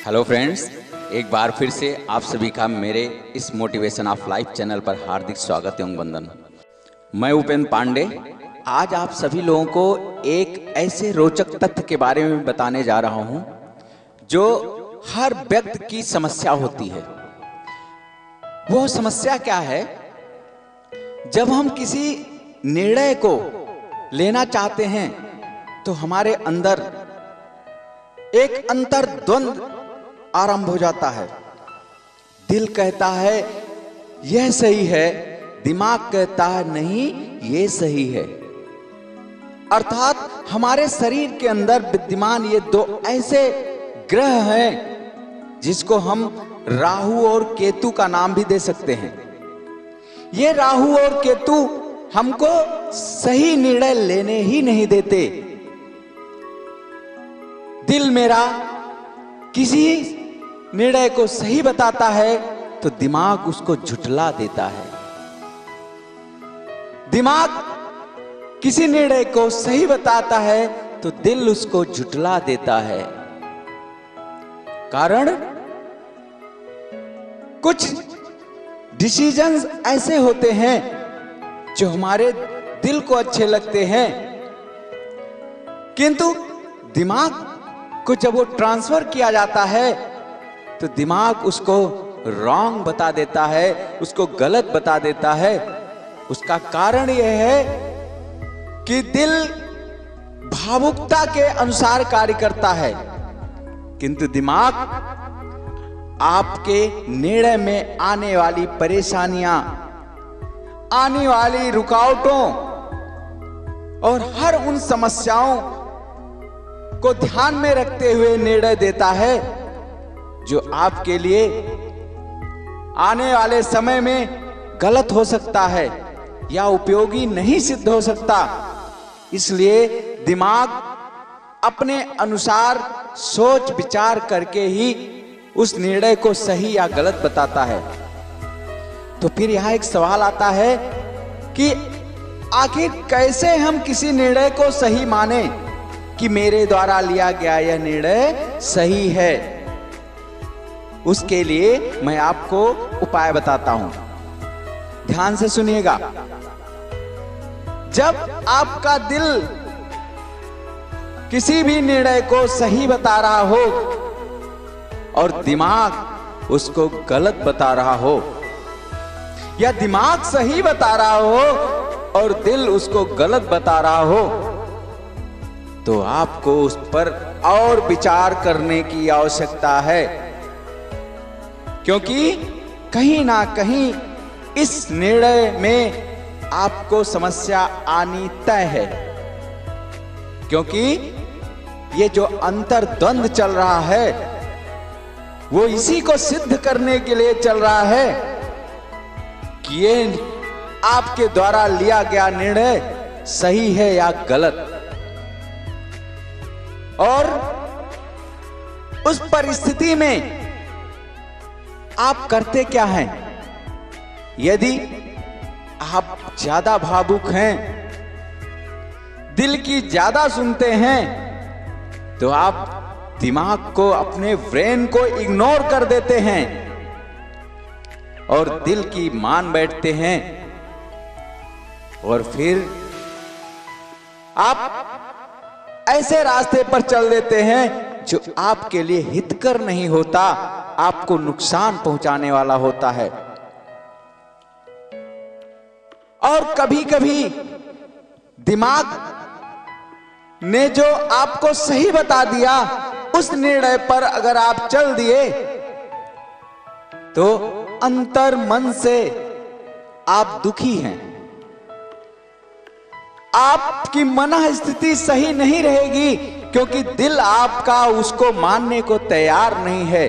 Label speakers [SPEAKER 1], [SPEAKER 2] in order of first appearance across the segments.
[SPEAKER 1] Hello friends, एक बार फिर से आप सभी का मेरे इस मोटिवेशन ऑफ लाइफ चैनल पर हार्दिक स्वागत एवं वंदन। मैं उपेंद्र पांडे आज आप सभी लोगों को एक ऐसे रोचक तथ्य के बारे में बताने जा रहा हूं जो हर व्यक्ति की समस्या होती है। वो समस्या क्या है? जब हम किसी निर्णय को लेना चाहते हैं तो हमारे अंदर एक अंतर्द्वंद आरंभ हो जाता है। दिल कहता है यह सही है, दिमाग कहता है नहीं ये सही है। अर्थात हमारे शरीर के अंदर विद्यमान ये दो ऐसे ग्रह हैं जिसको हम राहु और केतु का नाम भी दे सकते हैं। ये राहु और केतु हमको सही निर्णय लेने ही नहीं देते। दिल मेरा किसी निर्णय को सही बताता है तो दिमाग उसको झुठला देता है। दिमाग किसी निर्णय को सही बताता है तो दिल उसको झुठला देता है। कारण कुछ डिसीजंस ऐसे होते हैं जो हमारे दिल को अच्छे लगते हैं, किंतु दिमाग को जब वो ट्रांसफर किया जाता है तो दिमाग उसको रॉन्ग बता देता है, उसको गलत बता देता है। उसका कारण यह है कि दिल भावुकता के अनुसार कार्य करता है, किंतु दिमाग आपके निर्णय में आने वाली परेशानियां, आने वाली रुकावटों और हर उन समस्याओं को ध्यान में रखते हुए निर्णय देता है जो आपके लिए आने वाले समय में गलत हो सकता है या उपयोगी नहीं सिद्ध हो सकता। इसलिए दिमाग अपने अनुसार सोच विचार करके ही उस निर्णय को सही या गलत बताता है। तो फिर यहां एक सवाल आता है कि आखिर कैसे हम किसी निर्णय को सही माने कि मेरे द्वारा लिया गया यह निर्णय सही है। उसके लिए मैं आपको उपाय बताता हूं, ध्यान से सुनिएगा। जब आपका दिल किसी भी निर्णय को सही बता रहा हो और दिमाग उसको गलत बता रहा हो, या दिमाग सही बता रहा हो और दिल उसको गलत बता रहा हो, तो आपको उस पर और विचार करने की आवश्यकता है, क्योंकि कहीं ना कहीं इस निर्णय में आपको समस्या आनी तय है। क्योंकि ये जो अंतर्द्वंद चल रहा है वो इसी को सिद्ध करने के लिए चल रहा है कि ये आपके द्वारा लिया गया निर्णय सही है या गलत। और उस परिस्थिति में आप करते क्या हैं? यदि आप ज्यादा भावुक हैं, दिल की ज्यादा सुनते हैं, तो आप दिमाग को, अपने ब्रेन को इग्नोर कर देते हैं और दिल की मान बैठते हैं। और फिर आप ऐसे रास्ते पर चल देते हैं जो आपके लिए हितकर नहीं होता, आपको नुकसान पहुंचाने वाला होता है। और कभी कभी दिमाग ने जो आपको सही बता दिया उस निर्णय पर अगर आप चल दिए तो अंतर मन से आप दुखी हैं। आपकी मन स्थिति सही नहीं रहेगी क्योंकि दिल आपका उसको मानने को तैयार नहीं है।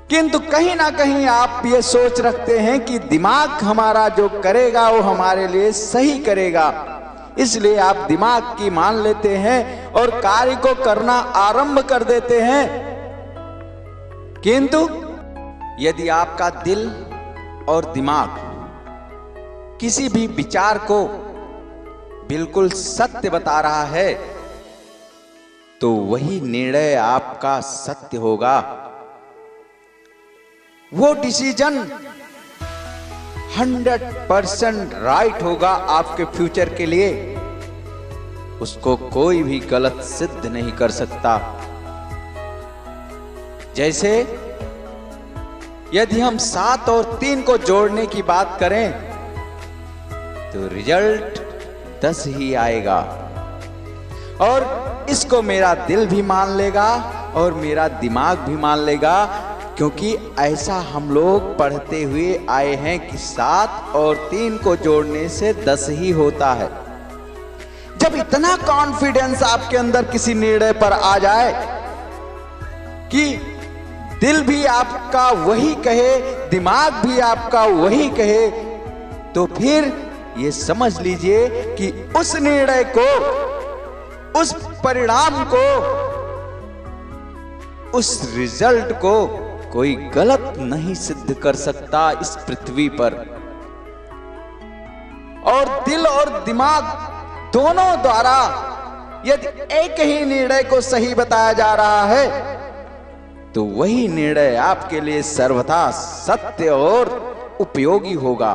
[SPEAKER 1] किंतु कहीं ना कहीं आप ये सोच रखते हैं कि दिमाग हमारा जो करेगा वो हमारे लिए सही करेगा, इसलिए आप दिमाग की मान लेते हैं और कार्य को करना आरंभ कर देते हैं। किंतु यदि आपका दिल और दिमाग किसी भी विचार को बिल्कुल सत्य बता रहा है तो वही निर्णय आपका सत्य होगा। वो डिसीजन 100% राइट होगा आपके फ्यूचर के लिए। उसको कोई भी गलत सिद्ध नहीं कर सकता। जैसे यदि हम 7 और 3 को जोड़ने की बात करें तो रिजल्ट 10 ही आएगा। और इसको मेरा दिल भी मान लेगा और मेरा दिमाग भी मान लेगा, क्योंकि ऐसा हम लोग पढ़ते हुए आए हैं कि 7 और 3 को जोड़ने से 10 ही होता है। जब इतना कॉन्फिडेंस आपके अंदर किसी निर्णय पर आ जाए कि दिल भी आपका वही कहे, दिमाग भी आपका वही कहे, तो फिर ये समझ लीजिए कि उस निर्णय को, उस परिणाम को, उस रिजल्ट को कोई गलत नहीं सिद्ध कर सकता इस पृथ्वी पर। और दिल और दिमाग दोनों द्वारा यदि एक ही निर्णय को सही बताया जा रहा है तो वही निर्णय आपके लिए सर्वथा सत्य और उपयोगी होगा।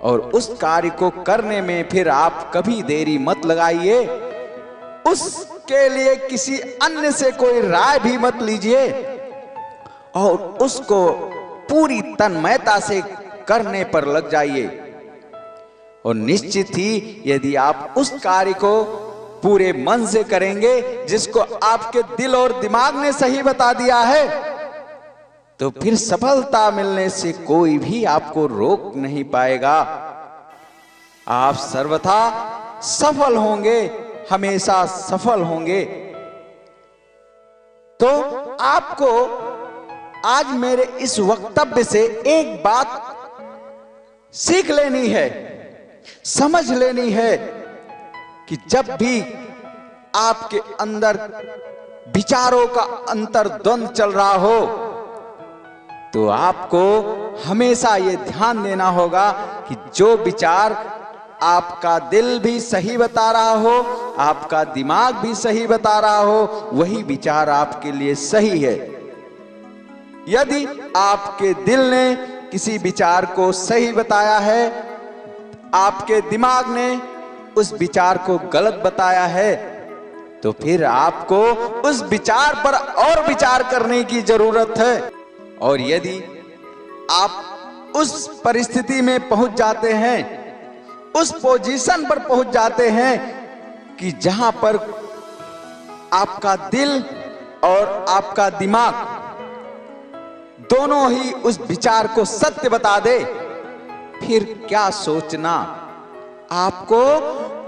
[SPEAKER 1] और उस कार्य को करने में फिर आप कभी देरी मत लगाइए। उसके लिए किसी अन्य से कोई राय भी मत लीजिए और उसको पूरी तन्मयता से करने पर लग जाइए। और निश्चित ही यदि आप उस कार्य को पूरे मन से करेंगे जिसको आपके दिल और दिमाग ने सही बता दिया है, तो फिर सफलता मिलने से कोई भी आपको रोक नहीं पाएगा। आप सर्वथा सफल होंगे, हमेशा सफल होंगे। तो आपको आज मेरे इस वक्तव्य से एक बात सीख लेनी है, समझ लेनी है कि जब भी आपके अंदर विचारों का अंतर्द्वंद चल रहा हो तो आपको हमेशा ये ध्यान देना होगा कि जो विचार आपका दिल भी सही बता रहा हो, आपका दिमाग भी सही बता रहा हो, वही विचार आपके लिए सही है। यदि आपके दिल ने किसी विचार को सही बताया है, आपके दिमाग ने उस विचार को गलत बताया है, तो फिर आपको उस विचार पर और विचार करने की जरूरत है। और यदि आप उस परिस्थिति में पहुंच जाते हैं, उस पोजीशन पर पहुंच जाते हैं कि जहां पर आपका दिल और आपका दिमाग दोनों ही उस विचार को सत्य बता दे, फिर क्या सोचना, आपको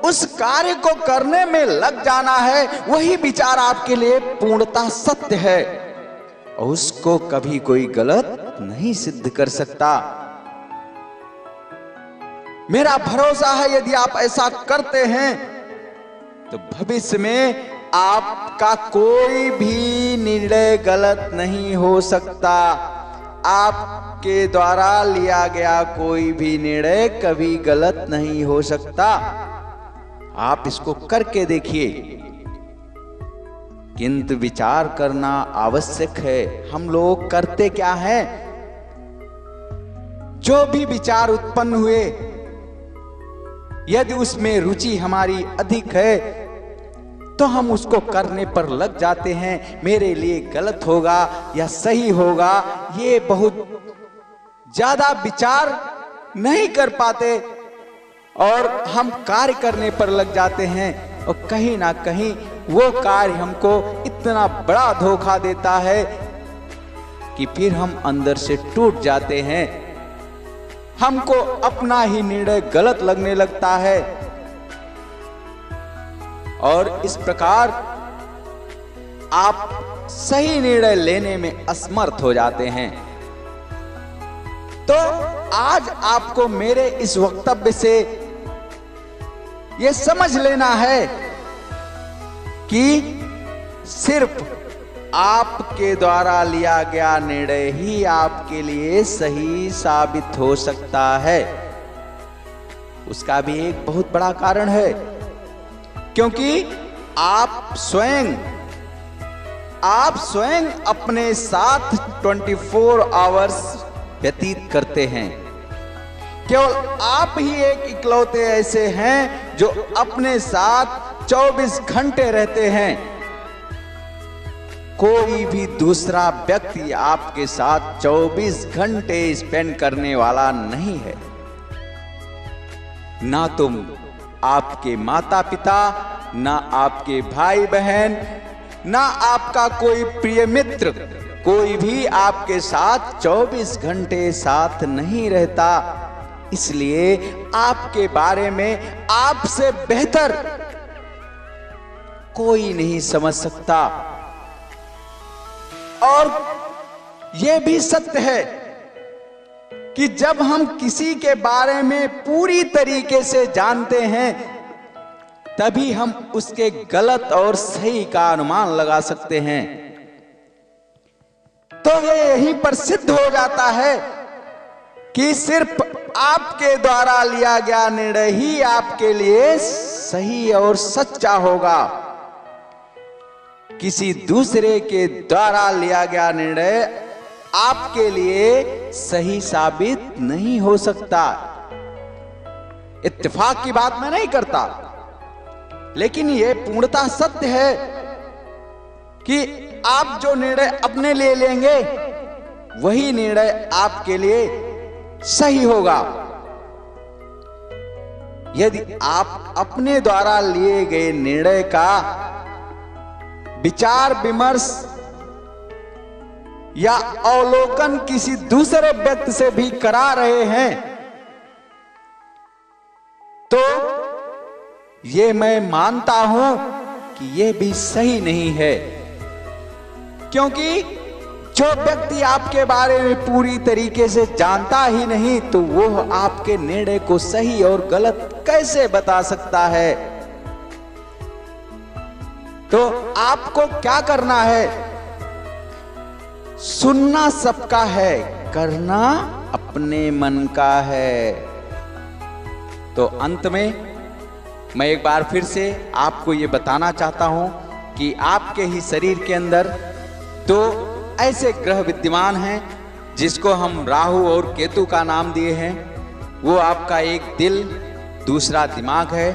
[SPEAKER 1] उस कार्य को करने में लग जाना है। वही विचार आपके लिए पूर्णतः सत्य है और उसको कभी कोई गलत नहीं सिद्ध कर सकता। मेरा भरोसा है यदि आप ऐसा करते हैं तो भविष्य में आपका कोई भी निर्णय गलत नहीं हो सकता। आपके द्वारा लिया गया कोई भी निर्णय कभी गलत नहीं हो सकता। आप इसको करके देखिए। किंतु विचार करना आवश्यक है। हम लोग करते क्या है, जो भी विचार उत्पन्न हुए यदि उसमें रुचि हमारी अधिक है तो हम उसको करने पर लग जाते हैं। मेरे लिए गलत होगा या सही होगा, ये बहुत ज्यादा विचार नहीं कर पाते और हम कार्य करने पर लग जाते हैं। और कहीं ना कहीं वो कार्य हमको इतना बड़ा धोखा देता है कि फिर हम अंदर से टूट जाते हैं। हमको अपना ही निर्णय गलत लगने लगता है और इस प्रकार आप सही निर्णय लेने में असमर्थ हो जाते हैं। तो आज आपको मेरे इस वक्तव्य से यह समझ लेना है कि सिर्फ आपके द्वारा लिया गया निर्णय ही आपके लिए सही साबित हो सकता है। उसका भी एक बहुत बड़ा कारण है, क्योंकि आप स्वयं अपने साथ 24 आवर्स व्यतीत करते हैं। केवल आप ही एक इकलौते ऐसे हैं जो अपने साथ 24 घंटे रहते हैं। कोई भी दूसरा व्यक्ति आपके साथ 24 घंटे स्पेंड करने वाला नहीं है। ना तुम आपके माता पिता, ना आपके भाई बहन, ना आपका कोई प्रिय मित्र, कोई भी आपके साथ 24 घंटे साथ नहीं रहता। इसलिए आपके बारे में आपसे बेहतर कोई नहीं समझ सकता। और यह भी सत्य है कि जब हम किसी के बारे में पूरी तरीके से जानते हैं, तभी हम उसके गलत और सही का अनुमान लगा सकते हैं। तो ये यहीं पर सिद्ध हो जाता है कि सिर्फ आपके द्वारा लिया गया निर्णय ही आपके लिए सही और सच्चा होगा। किसी दूसरे के द्वारा लिया गया निर्णय आपके लिए सही साबित नहीं हो सकता। इत्तेफाक की बात मैं नहीं करता, लेकिन यह पूर्णतः सत्य है कि आप जो निर्णय अपने लिए लेंगे, वही निर्णय आपके लिए सही होगा। यदि आप अपने द्वारा लिए गए निर्णय का विचार विमर्श या अवलोकन किसी दूसरे व्यक्ति से भी करा रहे हैं, तो ये मैं मानता हूं कि यह भी सही नहीं है। क्योंकि जो व्यक्ति आपके बारे में पूरी तरीके से जानता ही नहीं, तो वो आपके निर्णय को सही और गलत कैसे बता सकता है। तो आपको क्या करना है? सुनना सबका है, करना अपने मन का है। तो अंत में मैं एक बार फिर से आपको ये बताना चाहता हूं कि आपके ही शरीर के अंदर दो ऐसे ग्रह विद्यमान हैं जिसको हम राहु और केतु का नाम दिए हैं। वो आपका एक दिल, दूसरा दिमाग है।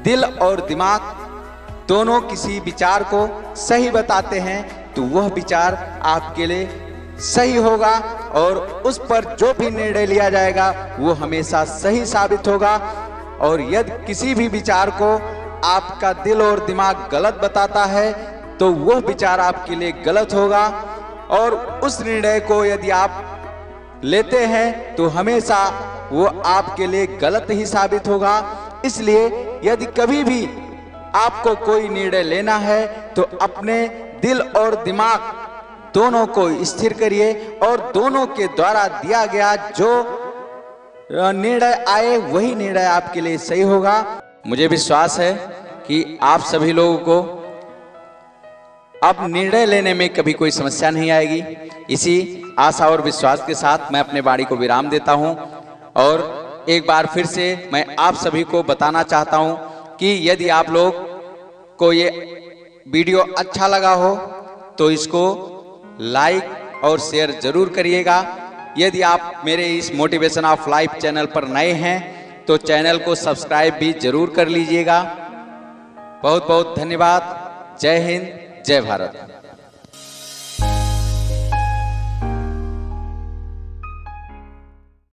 [SPEAKER 1] दिल और दिमाग दोनों किसी विचार को सही बताते हैं, तो वह विचार आपके लिए सही होगा और उस पर जो भी निर्णय लिया जाएगा वो हमेशा सही साबित होगा। और यदि किसी भी विचार को आपका दिल और दिमाग गलत बताता है, तो वह विचार आपके लिए गलत होगा। और उस निर्णय को यदि आप लेते हैं तो हमेशा वो आपके लिए गलत ही साबित होगा। इसलिए यदि कभी भी आपको कोई निर्णय लेना है, तो अपने दिल और दिमाग दोनों को स्थिर करिए और दोनों के द्वारा दिया गया जो निर्णय आए, वही निर्णय आपके लिए सही होगा। मुझे विश्वास है कि आप सभी लोगों को अब निर्णय लेने में कभी कोई समस्या नहीं आएगी। इसी आशा और विश्वास के साथ मैं अपने वाणी को विराम देता हूं। और एक बार फिर से मैं आप सभी को बताना चाहता हूं कि यदि आप लोग को ये वीडियो अच्छा लगा हो तो इसको लाइक और शेयर जरूर करिएगा। यदि आप मेरे इस मोटिवेशन ऑफ लाइफ चैनल पर नए हैं तो चैनल को सब्सक्राइब भी जरूर कर लीजिएगा। बहुत बहुत धन्यवाद। जय हिंद, जय भारत।